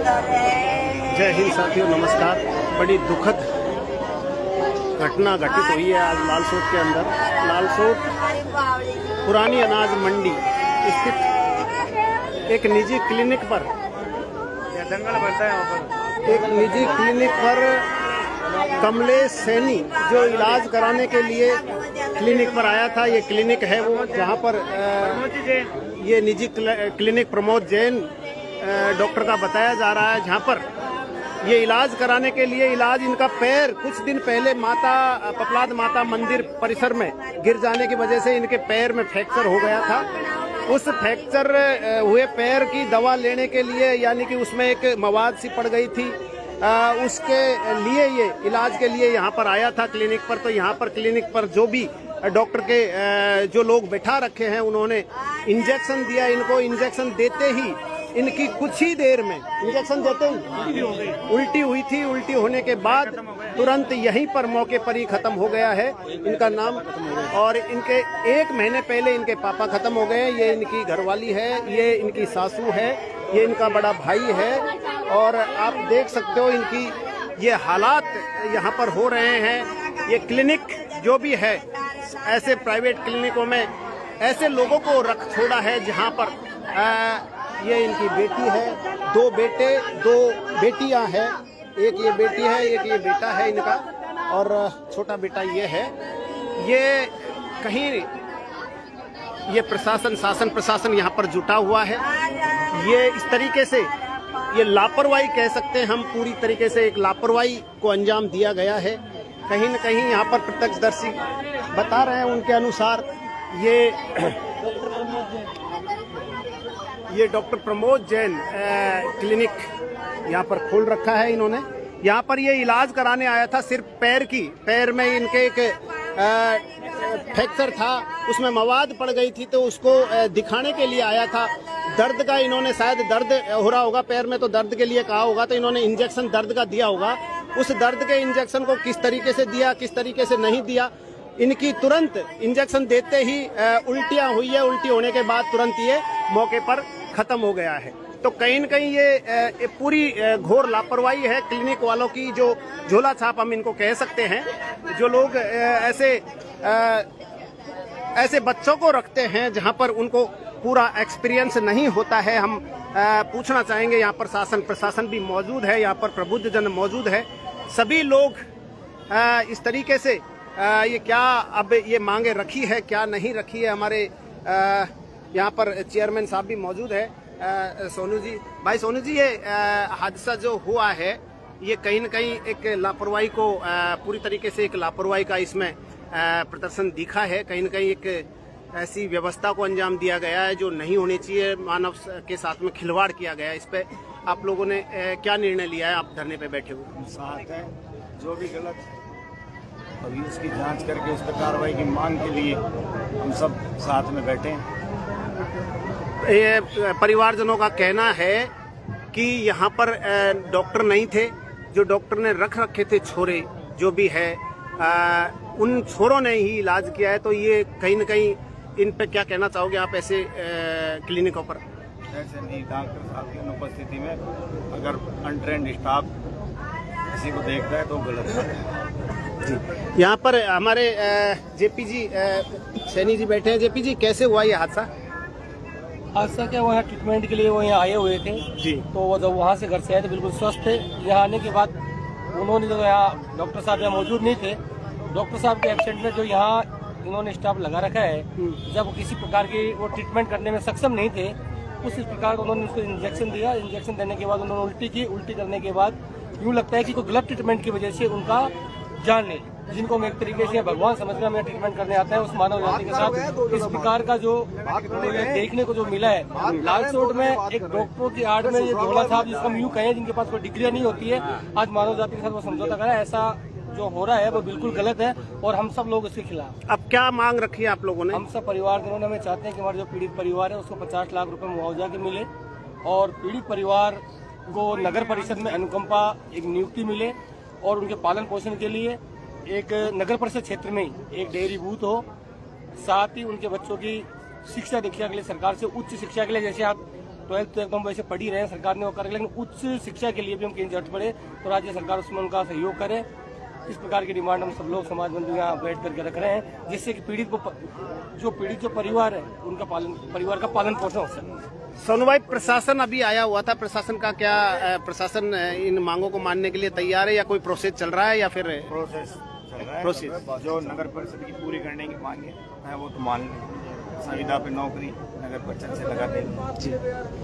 जय हिंद साथियों, नमस्कार। बड़ी दुखद घटना घटित हुई है आज लालसोट के अंदर। लालसोट पुरानी अनाज मंडी स्थित एक निजी क्लिनिक पर दंगल बढ़ता है। एक निजी क्लिनिक पर कमलेश सैनी जो इलाज कराने के लिए क्लिनिक पर आया था, ये क्लिनिक है वो जहाँ पर ये निजी क्लिनिक प्रमोद जैन डॉक्टर का बताया जा रहा है, जहाँ पर ये इलाज कराने के लिए इनका पैर कुछ दिन पहले पपलाद माता मंदिर परिसर में गिर जाने की वजह से इनके पैर में फ्रैक्चर हो गया था। उस फ्रैक्चर हुए पैर की दवा लेने के लिए, यानी कि उसमें एक मवाद सी पड़ गई थी, उसके लिए ये इलाज के लिए यहाँ पर आया था क्लिनिक पर। तो यहाँ पर क्लिनिक पर जो भी डॉक्टर के जो लोग बैठा रखे हैं उन्होंने इंजेक्शन दिया इनको। इंजेक्शन देते ही इनकी कुछ ही देर में इंजेक्शन देते ही उल्टी हुई थी। उल्टी होने के बाद तुरंत यहीं पर मौके पर ही खत्म हो गया है इनका नाम। और इनके 1 महीने पहले इनके पापा खत्म हो गए। ये इनकी घरवाली है, ये इनकी सासू है, ये इनका बड़ा भाई है। और आप देख सकते हो इनकी ये हालात यहाँ पर हो रहे हैं। ये क्लिनिक जो भी है, ऐसे प्राइवेट क्लिनिकों में ऐसे लोगों को रख छोड़ा है जहाँ पर ये इनकी बेटी है, 2 बेटे 2 बेटियां हैं। एक ये बेटी है, एक ये बेटा है इनका, और छोटा बेटा ये है। ये कहीं ये शासन प्रशासन यहाँ पर जुटा हुआ है। ये इस तरीके से ये लापरवाही कह सकते हैं हम, पूरी तरीके से एक लापरवाही को अंजाम दिया गया है। कहीं न कहीं यहाँ पर प्रत्यक्षदर्शी बता रहे हैं उनके अनुसार ये डॉक्टर प्रमोद जैन क्लिनिक यहाँ पर खोल रखा है इन्होंने। यहाँ पर ये इलाज कराने आया था सिर्फ पैर में इनके एक फ्रैक्चर था, उसमें मवाद पड़ गई थी, तो उसको दिखाने के लिए आया था। दर्द का इन्होंने शायद दर्द हो रहा होगा पैर में, तो दर्द के लिए कहा होगा, तो इन्होंने इंजेक्शन दर्द का दिया होगा। उस दर्द के इंजेक्शन को किस तरीके से दिया, किस तरीके से नहीं दिया, इनकी तुरंत इंजेक्शन देते ही उल्टियाँ हुई है। उल्टी होने के बाद तुरंत ये मौके पर खत्म हो गया है। तो कहीं न कहीं ये पूरी घोर लापरवाही है क्लिनिक वालों की, जो झोला छाप हम इनको कह सकते हैं। जो लोग ऐसे बच्चों को रखते हैं जहां पर उनको पूरा एक्सपीरियंस नहीं होता है। हम पूछना चाहेंगे, यहाँ पर शासन प्रशासन भी मौजूद है, यहाँ पर प्रबुद्ध जन मौजूद है, सभी लोग इस तरीके से ये क्या अब ये मांगे रखी है, क्या नहीं रखी है। हमारे यहाँ पर चेयरमैन साहब भी मौजूद है, सोनू जी। भाई सोनू जी, ये हादसा जो हुआ है ये कहीं न कहीं एक लापरवाही को पूरी तरीके से एक लापरवाही का इसमें प्रदर्शन दिखा है। कहीं न कहीं एक ऐसी व्यवस्था को अंजाम दिया गया है जो नहीं होनी चाहिए, मानव के साथ में खिलवाड़ किया गया है। इस पे आप लोगों ने क्या निर्णय लिया है? आप धरने पे बैठे हुए साथ है, जो भी गलत अभी उसकी जांच करके उस पर कार्रवाई की मांग के लिए हम सब साथ में बैठे हैं। ये परिवारजनों का कहना है कि यहाँ पर डॉक्टर नहीं थे, जो डॉक्टर ने रखे थे छोरे जो भी है, उन छोरों ने ही इलाज किया है। तो ये कहीं न कहीं इन पे क्या कहना चाहोगे आप ऐसे क्लिनिकों पर? ऐसे नहीं, डॉक्टर साहब की अनुपस्थिति में अगर अनट्रेंड स्टाफ किसी को देखता है तो गलत है जी। यहाँ पर हमारे जेपी जी सैनी जी बैठे हैं। जेपी जी, कैसे हुआ ये हादसा? हादसा क्या, वो यहाँ ट्रीटमेंट के लिए वो यहाँ आए हुए थे जी। तो वो जब वहाँ से घर से आए थे बिल्कुल स्वस्थ थे। यहाँ आने के बाद उन्होंने जो यहाँ डॉक्टर साहब यहाँ मौजूद नहीं थे, डॉक्टर साहब के एब्सेंट में जो यहाँ इन्होंने स्टाफ लगा रखा है, जब वो किसी प्रकार की वो ट्रीटमेंट करने में सक्षम नहीं थे, उस प्रकार उन्होंने उसको इंजेक्शन दिया। इंजेक्शन देने के बाद उन्होंने उल्टी की। उल्टी करने के बाद यूँ लगता है कि कोई गलत ट्रीटमेंट की वजह से उनका जान ले, जिनको हम एक तरीके से भगवान समझकर हमें ट्रीटमेंट करने आता है, उस मानव जाति के साथ इस प्रकार का जो देखने को जो मिला है लालसोट में। एक डॉक्टरों की आड़ में ये झोला छाप, जिसको हम यूँ कहें, जिनके पास कोई डिग्री नहीं होती है, आज मानव जाति के साथ वो समझौता करा। ऐसा जो हो रहा है वो बिल्कुल गलत है और हम सब लोग इसके खिलाफ। अब क्या मांग रखी है आप लोगों ने? हम सब परिवार जनों ने हमें चाहते हैं कि हमारा जो पीड़ित परिवार है उसको 50 लाख रुपए मुआवजा के मिले, और पीड़ित परिवार को नगर परिषद में अनुकंपा एक नियुक्ति मिले, और उनके पालन पोषण के लिए एक नगर परिषद क्षेत्र में ही एक डेयरी बूथ हो। साथ ही उनके बच्चों की शिक्षा दीक्षा के लिए सरकार से उच्च शिक्षा के लिए, जैसे आप 12th तो एकदम वैसे पढ़ ही रहे हैं, सरकार ने वो कर, लेकिन उच्च शिक्षा के लिए भी हम कहीं जरूरत पड़े तो राज्य सरकार उसमें उनका सहयोग करे। इस प्रकार की डिमांड हम सब लोग समाज बंधु यहाँ बैठ करके रख रहे हैं, जिससे कि पीड़ित जो परिवार है उनका परिवार का पालन पोषण हो सके। सोनू भाई, प्रशासन अभी आया हुआ था, प्रशासन का क्या प्रशासन इन मांगों को मानने के लिए तैयार है या कोई प्रोसेस चल रहा है या फिर प्रोसेस चल रहा है? प्रोसेस जो नगर परिषद की पूरी करने की मांगे है वो तो मान लें, संविदा पे नौकरी नगर परिषद से लगा देंगे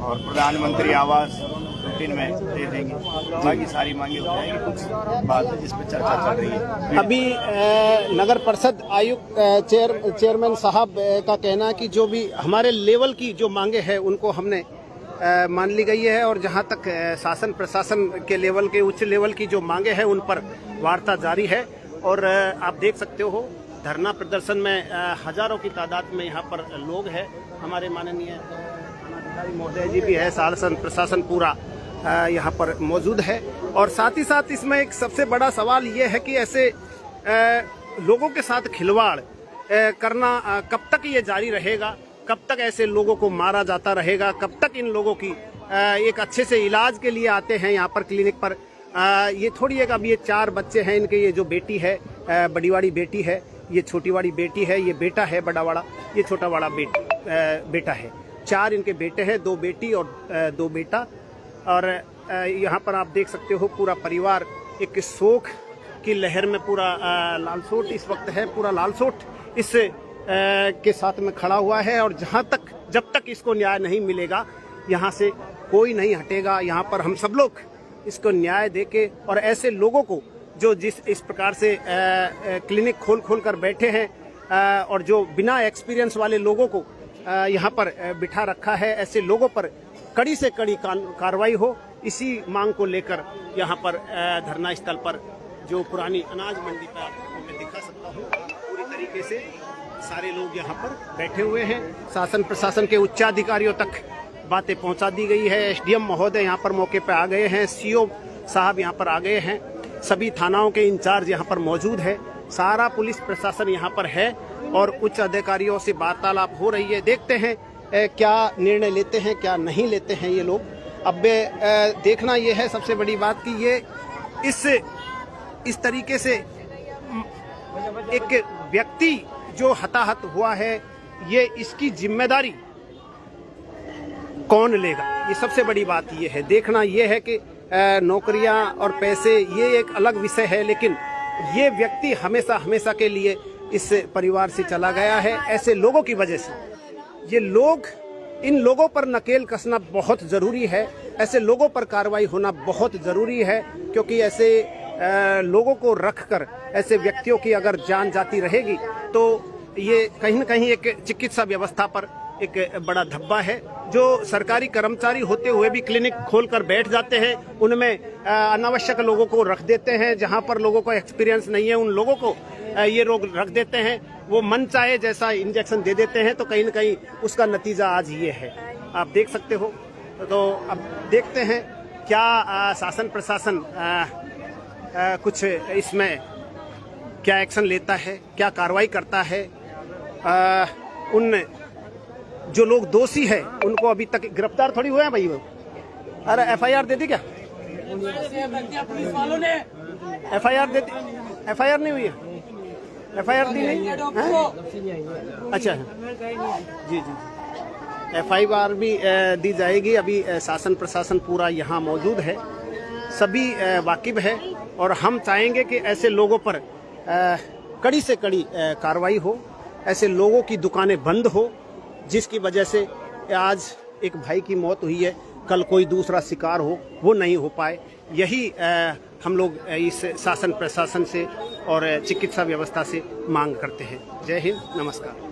और प्रधानमंत्री आवास 2-3 में दे देंगे, बाकी सारी मांगे हो जाएंगी। कुछ बात है जिस पर चर्चा चल रही है। अभी नगर परिषद आयुक्त चेयरमैन साहब का कहना है कि जो भी हमारे लेवल की जो मांगे हैं उनको हमने मान ली गई है और जहां तक शासन प्रशासन के लेवल के उच्च लेवल की जो मांगे हैं उन पर वार्ता जारी है। और आप देख सकते हो धरना प्रदर्शन में हजारों की तादाद में यहाँ पर लोग हैं। हमारे माननीय अधिकारी महोदय जी भी है, शासन प्रशासन पूरा यहाँ पर मौजूद है। और साथ ही साथ इसमें एक सबसे बड़ा सवाल ये है कि ऐसे लोगों के साथ खिलवाड़ करना कब तक ये जारी रहेगा, कब तक ऐसे लोगों को मारा जाता रहेगा, कब तक इन लोगों की एक अच्छे से इलाज के लिए आते हैं यहाँ पर क्लिनिक पर। ये थोड़ी है कि अब ये 4 बच्चे हैं इनके, ये जो बेटी है बड़ी वाली बेटी है, ये छोटी वाली बेटी है, ये बेटा है बड़ा वाला, ये छोटा वाला बेटा है। 4 इनके बेटे हैं, 2 बेटी और 2 बेटा। और यहाँ पर आप देख सकते हो पूरा परिवार एक शोक की लहर में पूरा लालसोट इस वक्त है, पूरा लालसोट इस के साथ में खड़ा हुआ है। और जब तक इसको न्याय नहीं मिलेगा यहाँ से कोई नहीं हटेगा। यहाँ पर हम सब लोग इसको न्याय देके और ऐसे लोगों को जो इस प्रकार से क्लिनिक खोल कर बैठे हैं और जो बिना एक्सपीरियंस वाले लोगों को यहाँ पर बिठा रखा है, ऐसे लोगों पर कड़ी से कड़ी कार्रवाई हो, इसी मांग को लेकर यहाँ पर धरना स्थल पर जो पुरानी अनाज मंडी का मैं दिखा सकता हूँ, पूरी तरीके से सारे लोग यहाँ पर बैठे हुए हैं। शासन प्रशासन के उच्चाधिकारियों तक बातें पहुँचा दी गई है। एसडीएम महोदय यहाँ पर मौके पर आ गए हैं, सीओ साहब यहाँ पर आ गए हैं, सभी थानाओं के इंचार्ज यहाँ पर मौजूद है, सारा पुलिस प्रशासन यहाँ पर है और उच्च अधिकारियों से वार्तालाप हो रही है। देखते हैं क्या निर्णय लेते हैं, क्या नहीं लेते हैं ये लोग। अब देखना ये है सबसे बड़ी बात कि ये इस तरीके से एक व्यक्ति जो हताहत हुआ है, ये इसकी जिम्मेदारी कौन लेगा, ये सबसे बड़ी बात ये है। देखना ये है कि नौकरियां और पैसे ये एक अलग विषय है, लेकिन ये व्यक्ति हमेशा के लिए इस परिवार से चला गया है। ऐसे लोगों की वजह से इन लोगों पर नकेल कसना बहुत ज़रूरी है, ऐसे लोगों पर कार्रवाई होना बहुत ज़रूरी है, क्योंकि ऐसे लोगों को रखकर ऐसे व्यक्तियों की अगर जान जाती रहेगी तो ये कहीं न कहीं एक चिकित्सा व्यवस्था पर एक बड़ा धब्बा है। जो सरकारी कर्मचारी होते हुए भी क्लिनिक खोलकर बैठ जाते हैं, उनमें अनावश्यक लोगों को रख देते हैं, जहां पर लोगों को एक्सपीरियंस नहीं है उन लोगों को ये लोग रख देते हैं, वो मन चाहे जैसा इंजेक्शन दे देते हैं। तो कहीं न कहीं उसका नतीजा आज ये है, आप देख सकते हो। तो अब देखते हैं क्या शासन प्रशासन कुछ इसमें क्या एक्शन लेता है, क्या कार्रवाई करता है। उन जो लोग दोषी है उनको अभी तक गिरफ्तार थोड़ी हुए हैं भाई वो। अरे एफआईआर दे दी क्या? एफआईआर दे दी? एफआईआर नहीं हुई है? एफआईआर दी नहीं है? अच्छा जी, एफआईआर भी दी जाएगी। अभी शासन प्रशासन पूरा यहाँ मौजूद है, सभी वाकिफ है और हम चाहेंगे कि ऐसे लोगों पर कड़ी से कड़ी कार्रवाई हो, ऐसे लोगों की दुकानें बंद हो जिसकी वजह से आज एक भाई की मौत हुई है, कल कोई दूसरा शिकार हो वो नहीं हो पाए। यही हम लोग इस शासन प्रशासन से और चिकित्सा व्यवस्था से मांग करते हैं। जय हिंद, नमस्कार।